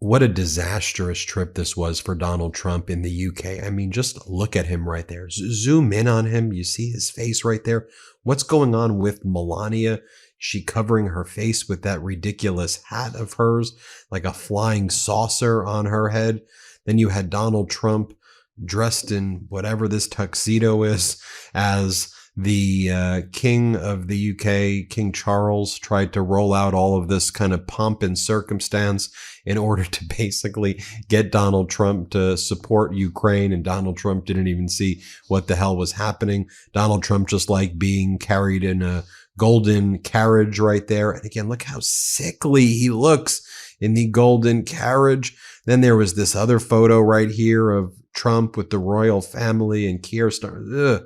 what a disastrous trip this was for Donald Trump in the UK. I mean, just look at him right there. Zoom in on him. You see his face right there. What's going on with Melania? She covering her face with that ridiculous hat of hers, like a flying saucer on her head. Then you had Donald Trump dressed in whatever this tuxedo is as the king of the UK, King Charles, tried to roll out all of this kind of pomp and circumstance in order to basically get Donald Trump to support Ukraine. And Donald Trump didn't even see what the hell was happening. Donald Trump just like being carried in a golden carriage right there. And again, look how sickly he looks in the golden carriage. Then there was this other photo right here of Trump with the royal family and Keir Starmer.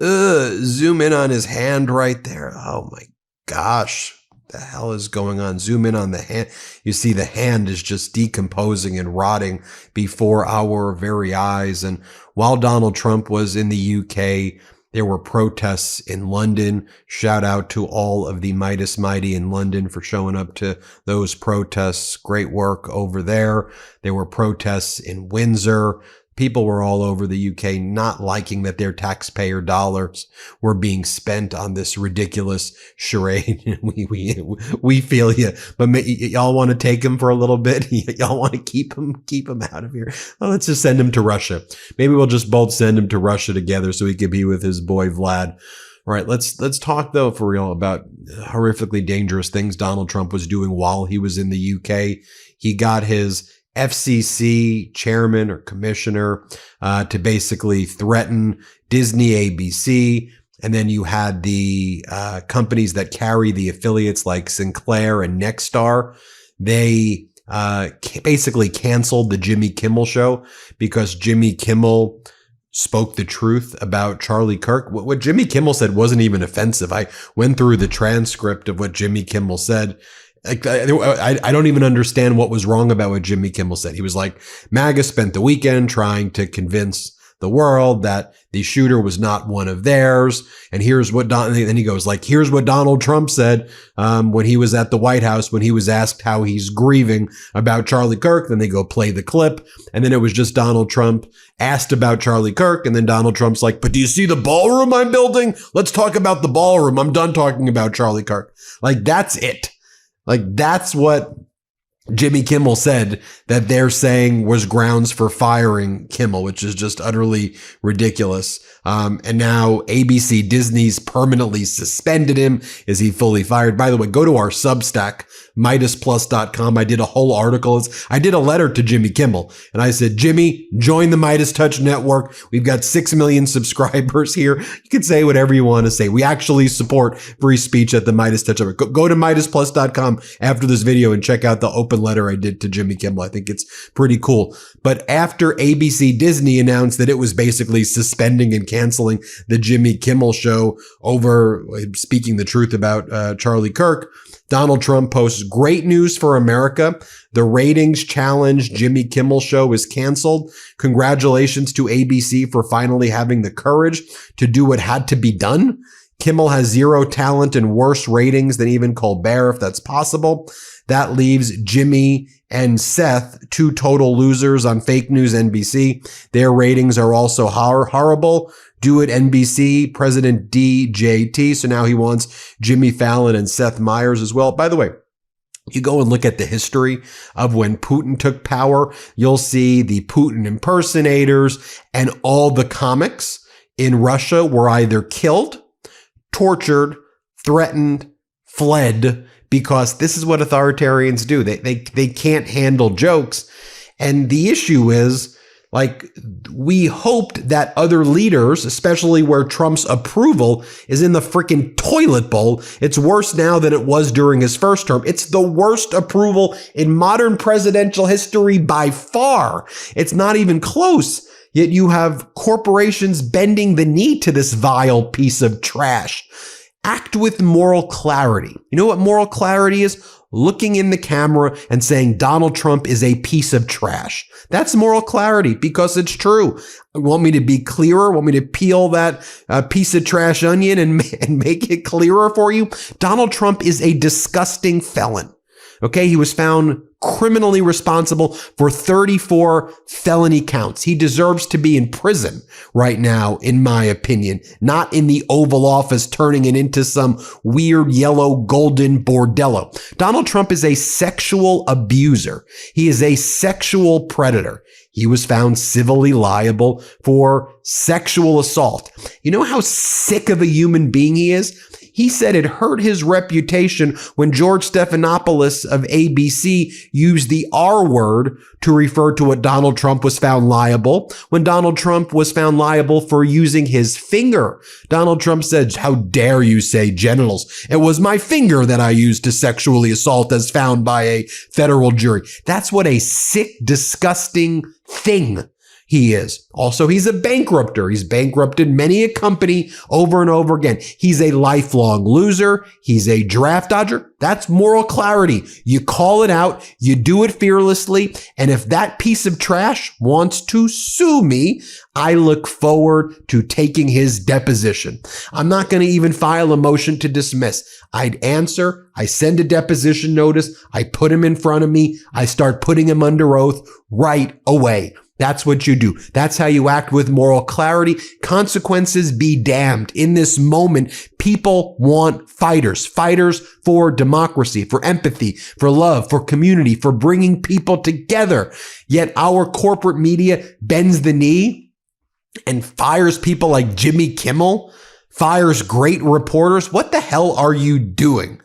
Zoom in on his hand right there. Oh my gosh. The hell is going on? Zoom in on the hand. You see the hand is just decomposing and rotting before our very eyes. And while Donald Trump was in the UK, there were protests in London. Shout out to all of the Midas Mighty in London for showing up to those protests. Great work over there. There were protests in Windsor. People were all over the UK not liking that their taxpayer dollars were being spent on this ridiculous charade. we feel you, but y'all want to take him for a little bit. Y'all want to keep him out of here. Well, let's just send him to Russia. Maybe we'll just both send him to Russia together so he could be with his boy Vlad. All right, let's talk though for real about horrifically dangerous things Donald Trump was doing while he was in the UK. He got his FCC chairman or commissioner to basically threaten Disney, ABC. And then you had the companies that carry the affiliates like Sinclair and Nexstar. They basically canceled the Jimmy Kimmel show because Jimmy Kimmel spoke the truth about Charlie Kirk. What Jimmy Kimmel said wasn't even offensive. I went through the transcript of what Jimmy Kimmel said. Like, I don't even understand what was wrong about what Jimmy Kimmel said. He was like, MAGA spent the weekend trying to convince the world that the shooter was not one of theirs. And here's what then he goes like, here's what Donald Trump said when he was at the White House, when he was asked how he's grieving about Charlie Kirk. Then they go play the clip. And then it was just Donald Trump asked about Charlie Kirk. And then Donald Trump's like, but do you see the ballroom I'm building? Let's talk about the ballroom. I'm done talking about Charlie Kirk. Like, that's it. Like, that's what Jimmy Kimmel said that they're saying was grounds for firing Kimmel, which is just utterly ridiculous. And now ABC, Disney's permanently suspended him. Is he fully fired? By the way, go to our Substack, MeidasPlus.com. I did a whole article. I did a letter to Jimmy Kimmel and I said, Jimmy, join the MeidasTouch network. We've got 6 million subscribers here. You can say whatever you want to say. We actually support free speech at the MeidasTouch network. Go to MeidasPlus.com after this video and check out the open letter I did to Jimmy Kimmel. I think it's pretty cool. But after ABC Disney announced that it was basically suspending and canceling the Jimmy Kimmel show over speaking the truth about Charlie Kirk, Donald Trump posts great news for America. The ratings challenge Jimmy Kimmel show is canceled. Congratulations to ABC for finally having the courage to do what had to be done. Kimmel has zero talent and worse ratings than even Colbert, if that's possible. That leaves Jimmy and Seth, two total losers on fake news NBC. Their ratings are also horrible. Do it NBC, President DJT. So now he wants Jimmy Fallon and Seth Meyers as well. By the way, you go and look at the history of when Putin took power, you'll see the Putin impersonators and all the comics in Russia were either killed, tortured, threatened, fled, because this is what authoritarians do. They can't handle jokes. And the issue is, like, we hoped that other leaders, especially where Trump's approval is in the freaking toilet bowl. It's worse now than it was during his first term. It's the worst approval in modern presidential history by far. It's not even close. Yet you have corporations bending the knee to this vile piece of trash. Act with moral clarity. You know what moral clarity is? Looking in the camera and saying Donald Trump is a piece of trash. That's moral clarity because it's true. Want me to be clearer? Want me to peel that piece of trash onion and make it clearer for you? Donald Trump is a disgusting felon. Okay, he was found criminally responsible for 34 felony counts. He deserves to be in prison right now, in my opinion, not in the Oval Office turning it into some weird yellow golden bordello. Donald Trump is a sexual abuser. He is a sexual predator. He was found civilly liable for sexual assault. You know how sick of a human being he is? He said it hurt his reputation when George Stephanopoulos of ABC used the R word to refer to what Donald Trump was found liable, when Donald Trump was found liable for using his finger. Donald Trump said, "How dare you say genitals? It was my finger that I used to sexually assault as found by a federal jury." That's what a sick, disgusting thing he is. Also, he's a bankrupter. He's bankrupted many a company over and over again. He's a lifelong loser. He's a draft dodger. That's moral clarity. You call it out. You do it fearlessly. And if that piece of trash wants to sue me, I look forward to taking his deposition. I'm not going to even file a motion to dismiss. I'd answer. I send a deposition notice. I put him in front of me. I start putting him under oath right away. That's what you do. That's how you act with moral clarity. Consequences be damned. In this moment, people want fighters for democracy, for empathy, for love, for community, for bringing people together. Yet our corporate media bends the knee and fires people like Jimmy Kimmel, fires great reporters. What the hell are you doing?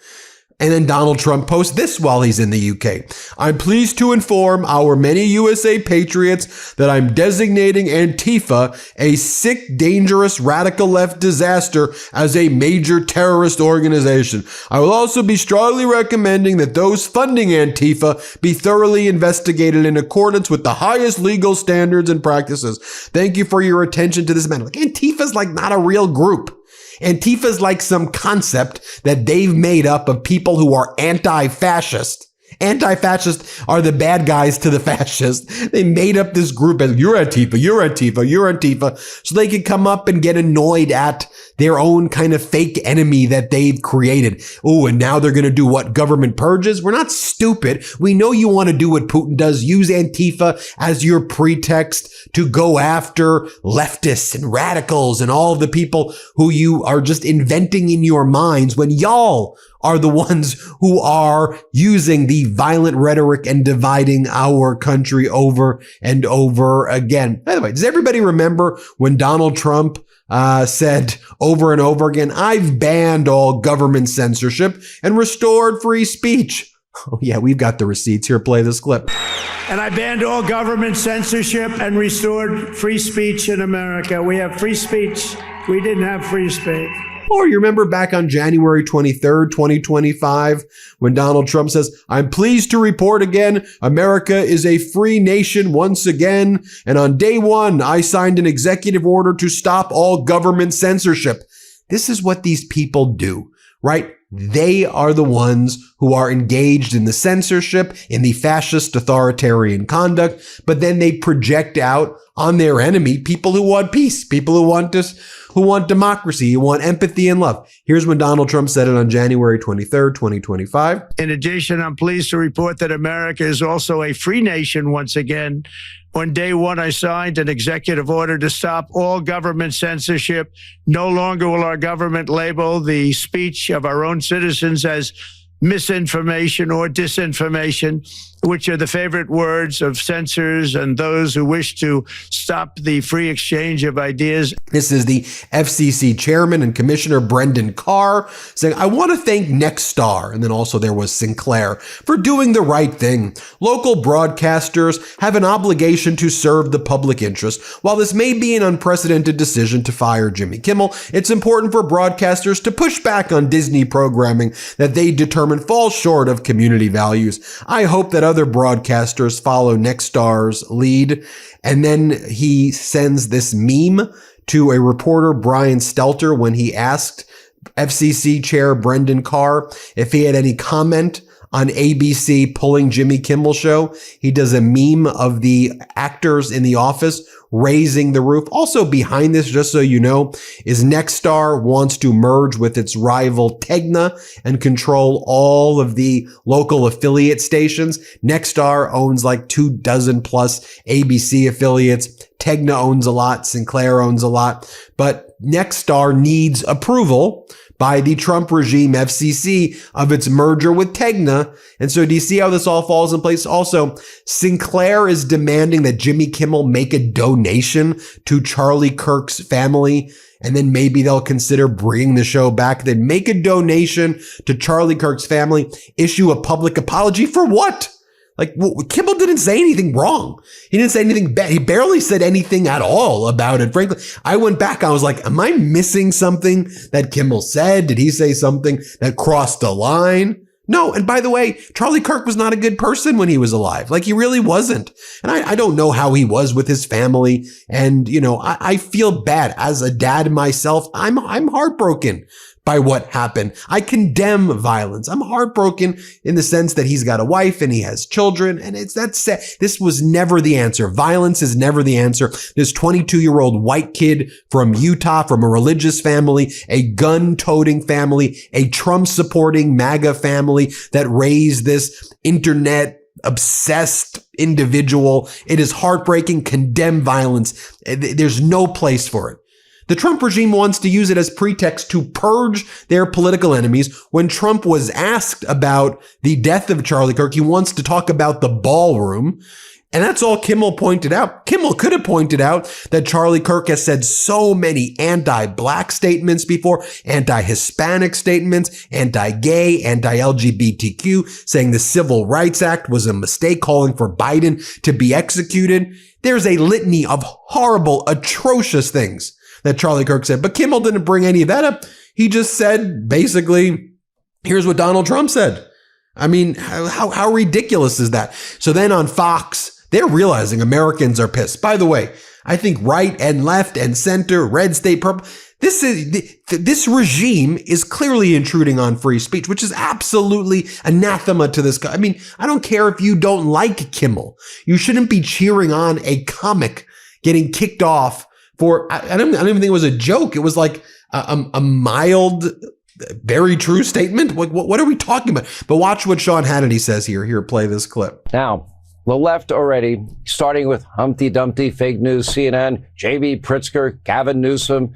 And then Donald Trump posts this while he's in the UK. "I'm pleased to inform our many USA patriots that I'm designating Antifa, a sick, dangerous, radical left disaster, as a major terrorist organization. I will also be strongly recommending that those funding Antifa be thoroughly investigated in accordance with the highest legal standards and practices. Thank you for your attention to this matter." Like, Antifa's like not a real group. Antifa's like some concept that they've made up of people who are anti-fascist. Anti-fascists are the bad guys to the fascists. They made up this group as, "You're Antifa, you're Antifa, you're Antifa," so they could come up and get annoyed at their own kind of fake enemy that they've created. Oh, and now they're going to do what? Government purges? We're not stupid. We know you want to do what Putin does. Use Antifa as your pretext to go after leftists and radicals and all of the people who you are just inventing in your minds when y'all are the ones who are using the violent rhetoric and dividing our country over and over again. By the way, does everybody remember when Donald Trump said over and over again, "I've banned all government censorship and restored free speech"? Oh yeah, we've got the receipts. Here, play this clip. "And I banned all government censorship and restored free speech in America. We have free speech. We didn't have free speech." Or you remember back on January 23rd, 2025, when Donald Trump says, "I'm pleased to report again, America is a free nation once again. And on day one, I signed an executive order to stop all government censorship." This is what these people do, right? They are the ones who are engaged in the censorship, in the fascist authoritarian conduct, but then they project out on their enemy people who want peace, people who want democracy, who want empathy and love. Here's when Donald Trump said it on January 23rd, 2025. "In addition, I'm pleased to report that America is also a free nation once again. On day one, I signed an executive order to stop all government censorship. No longer will our government label the speech of our own citizens as misinformation or disinformation, which are the favorite words of censors and those who wish to stop the free exchange of ideas." This is the FCC chairman and commissioner Brendan Carr saying, "I want to thank Nexstar," and then also there was Sinclair, "for doing the right thing. Local broadcasters have an obligation to serve the public interest. While this may be an unprecedented decision to fire Jimmy Kimmel, it's important for broadcasters to push back on Disney programming that they determine falls short of community values. I hope that other broadcasters follow Nexstar's lead." And then he sends this meme to a reporter, Brian Stelter, when he asked FCC chair Brendan Carr if he had any comment on ABC pulling Jimmy Kimmel show. He does a meme of the actors in The Office raising the roof. Also behind this, just so you know, is Nexstar wants to merge with its rival Tegna and control all of the local affiliate stations. Nexstar owns like 24 plus ABC affiliates. Tegna owns a lot. Sinclair owns a lot. But Nexstar needs approval by the Trump regime, FCC, of its merger with Tegna. And so do you see how this all falls in place? Also, Sinclair is demanding that Jimmy Kimmel make a donation to Charlie Kirk's family, and then maybe they'll consider bringing the show back. Then make a donation to Charlie Kirk's family, issue a public apology for what? Like, Kimmel didn't say anything wrong. He didn't say anything bad. He barely said anything at all about it. Frankly, I went back. I was like, am I missing something that Kimmel said? Did he say something that crossed a line? No. And by the way, Charlie Kirk was not a good person when he was alive. Like, he really wasn't. And I don't know how he was with his family. And, you know, I feel bad as a dad myself. I'm heartbroken by what happened. I condemn violence. I'm heartbroken in the sense that he's got a wife and he has children, and that's sad. This was never the answer. Violence is never the answer. This 22-year-old white kid from Utah, from a religious family, a gun-toting family, a Trump-supporting MAGA family that raised this internet obsessed individual. It is heartbreaking. Condemn violence. There's no place for it. The Trump regime wants to use it as pretext to purge their political enemies. When Trump was asked about the death of Charlie Kirk, he wants to talk about the ballroom. And that's all Kimmel pointed out. Kimmel could have pointed out that Charlie Kirk has said so many anti-black statements before, anti-Hispanic statements, anti-gay, anti-LGBTQ, saying the Civil Rights Act was a mistake, calling for Biden to be executed. There's a litany of horrible, atrocious things that Charlie Kirk said. But Kimmel didn't bring any of that up. He just said, basically, here's what Donald Trump said. I mean, how ridiculous is that? So then on Fox, they're realizing Americans are pissed. By the way, I think right and left and center, red state, purple, this regime is clearly intruding on free speech, which is absolutely anathema to this guy. I mean, I don't care if you don't like Kimmel. You shouldn't be cheering on a comic getting kicked off for, I don't even think it was a joke. It was like a mild, very true statement. What are we talking about? But watch what Sean Hannity says here. Here, play this clip. Now, the left already, starting with Humpty Dumpty, fake news, CNN, J.B. Pritzker, Gavin Newsom,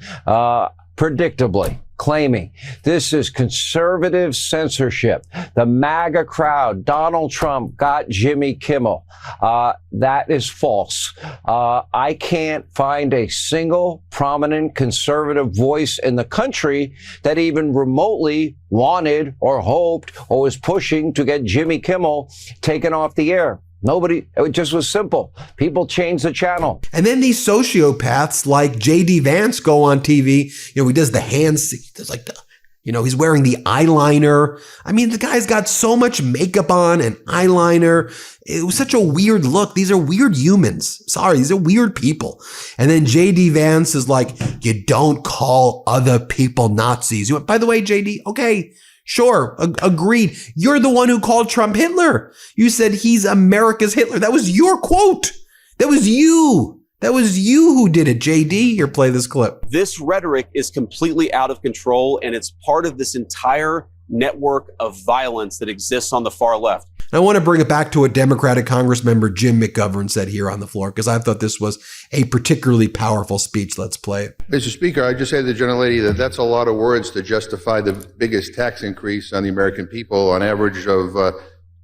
predictably claiming this is conservative censorship. The MAGA crowd, Donald Trump got Jimmy Kimmel. That is false. I can't find a single prominent conservative voice in the country that even remotely wanted or hoped or was pushing to get Jimmy Kimmel taken off the air. Nobody, it just was simple. People changed the channel. And then these sociopaths like J.D. Vance go on TV. You know, he does the hands, he does like the, you know, he's wearing the eyeliner. I mean, the guy's got so much makeup on and eyeliner. It was such a weird look. These are weird humans. Sorry, these are weird people. And then J.D. Vance is like, you don't call other people Nazis. You went, by the way, J.D., okay. Sure, agreed. You're the one who called Trump Hitler. You said he's America's Hitler. That was your quote. That was you. That was you who did it, JD. Here, play this clip. This rhetoric is completely out of control, and it's part of this entire network of violence that exists on the far left. I want to bring it back to what Democratic Congressmember Jim McGovern said here on the floor, because I thought this was a particularly powerful speech. Let's play it. Mr. Speaker, I just say to the gentlelady that that's a lot of words to justify the biggest tax increase on the American people, on average of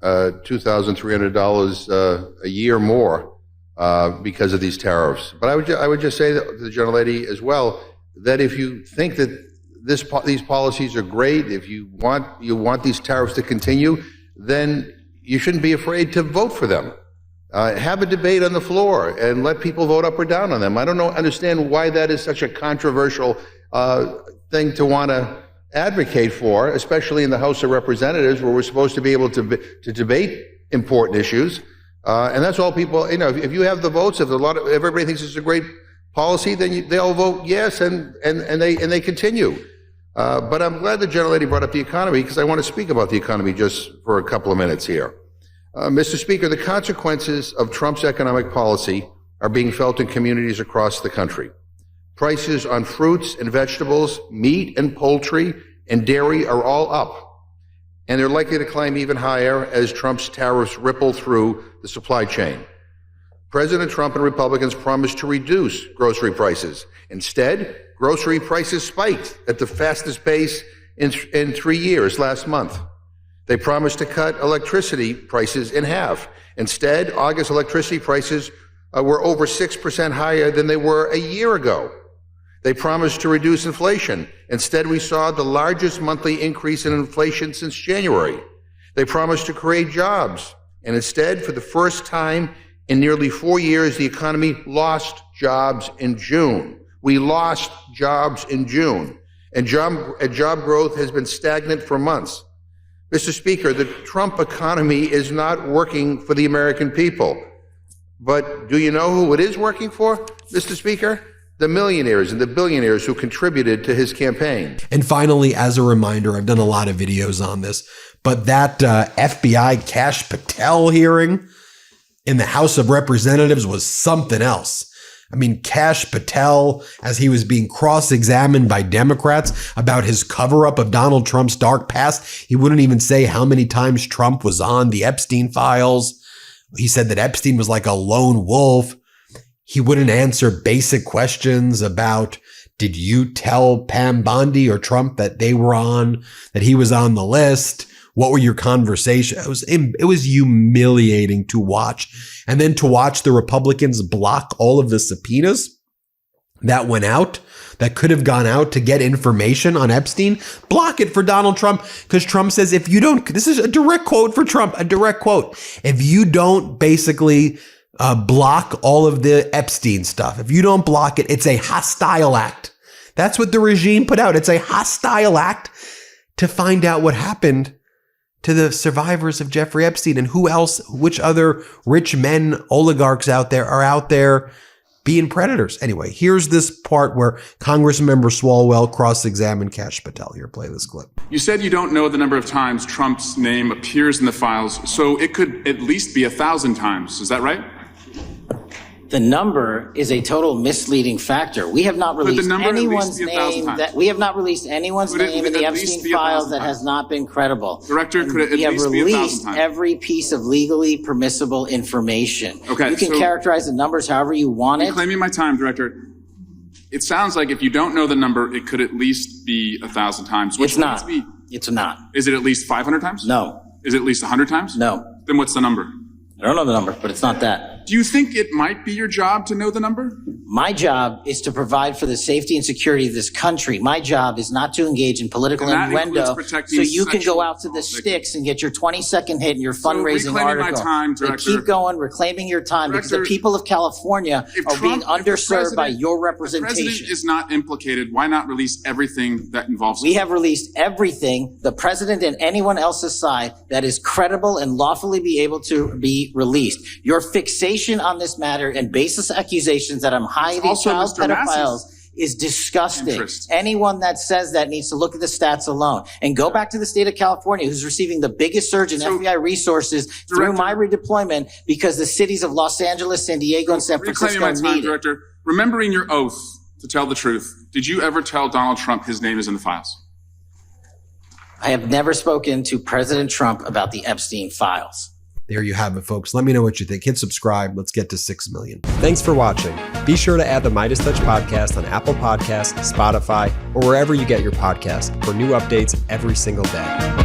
$2,300 a year more because of these tariffs. But I would just say to the gentlelady as well that if you think that these policies are great, if you want these tariffs to continue, then you shouldn't be afraid to vote for them. Have a debate on the floor and let people vote up or down on them. I don't understand why that is such a controversial thing to want to advocate for, especially in the House of Representatives, where we're supposed to be able to debate important issues. And that's all people, you know, if you have the votes, if everybody thinks it's a great policy, then they'll vote yes, and they continue. But I'm glad the gentlelady brought up the economy because I want to speak about the economy just for a couple of minutes here. Mr. Speaker, the consequences of Trump's economic policy are being felt in communities across the country. Prices on fruits and vegetables, meat and poultry, and dairy are all up, and they're likely to climb even higher as Trump's tariffs ripple through the supply chain. President Trump and Republicans promised to reduce grocery prices. Instead, grocery prices spiked at the fastest pace in 3 years last month. They promised to cut electricity prices in half. Instead, August electricity prices were over 6% higher than they were a year ago. They promised to reduce inflation. Instead, we saw the largest monthly increase in inflation since January. They promised to create jobs. And instead, for the first time in nearly 4 years, the economy lost jobs in June. We lost jobs in June. And job growth has been stagnant for months. Mr. Speaker, the Trump economy is not working for the American people. But do you know who it is working for, Mr. Speaker? The millionaires and the billionaires who contributed to his campaign. And finally, as a reminder, I've done a lot of videos on this, but that FBI Kash Patel hearing in the House of Representatives was something else. I mean, Kash Patel, as he was being cross-examined by Democrats about his cover-up of Donald Trump's dark past, he wouldn't even say how many times Trump was on the Epstein files. He said that Epstein was like a lone wolf. He wouldn't answer basic questions about, did you tell Pam Bondi or Trump that they were on, that he was on the list? What were your conversations? It was humiliating to watch. And then to watch the Republicans block all of the subpoenas that went out, that could have gone out to get information on Epstein, block it for Donald Trump. Because Trump says, if you don't, this is a direct quote for Trump, a direct quote. If you don't basically block all of the Epstein stuff, if you don't block it, it's a hostile act. That's what the regime put out. It's a hostile act to find out what happened to the survivors of Jeffrey Epstein and who else, which other rich men, oligarchs out there are out there being predators. Anyway, here's this part where Congressmember Swalwell cross-examined Kash Patel. Here, play this clip. You said you don't know the number of times Trump's name appears in the files, so it could at least be 1,000 times. Is that right? The number is a total misleading factor. We have not released anyone's name in the Epstein files that has not been credible. Director, could it at least be 1,000 times? We have released every piece of legally permissible information. Okay, you can characterize the numbers however you want it. I'm claiming my time, Director. It sounds like if you don't know the number, it could at least be 1,000 times. It's not. It's not. Is it at least 500 times? No. Is it at least 100 times? No. Then what's the number? I don't know the number, but it's not that. Do you think it might be your job to know the number? My job is to provide for the safety and security of this country. My job is not to engage in political innuendo so you can go out to the sticks and get your 20-second hit in your fundraising article. My time, Director. Keep going, reclaiming your time, because the people of California are being underserved by your representation. If the president is not implicated, why not release everything that involves him? We have released everything, the president and anyone else's side, that is credible and lawfully be able to be released. Your fixation on this matter and baseless accusations that I'm hiding child pedophiles is disgusting. Anyone that says that needs to look at the stats alone and go back to the state of California, who's receiving the biggest surge in FBI resources through my redeployment because the cities of Los Angeles, San Diego, and San Francisco need it. Director, remembering your oath to tell the truth, did you ever tell Donald Trump his name is in the files? I have never spoken to President Trump about the Epstein files. There you have it, folks. Let me know what you think. Hit subscribe. Let's get to 6 million. Thanks for watching. Be sure to add the MeidasTouch podcast on Apple Podcasts, Spotify, or wherever you get your podcast for new updates every single day.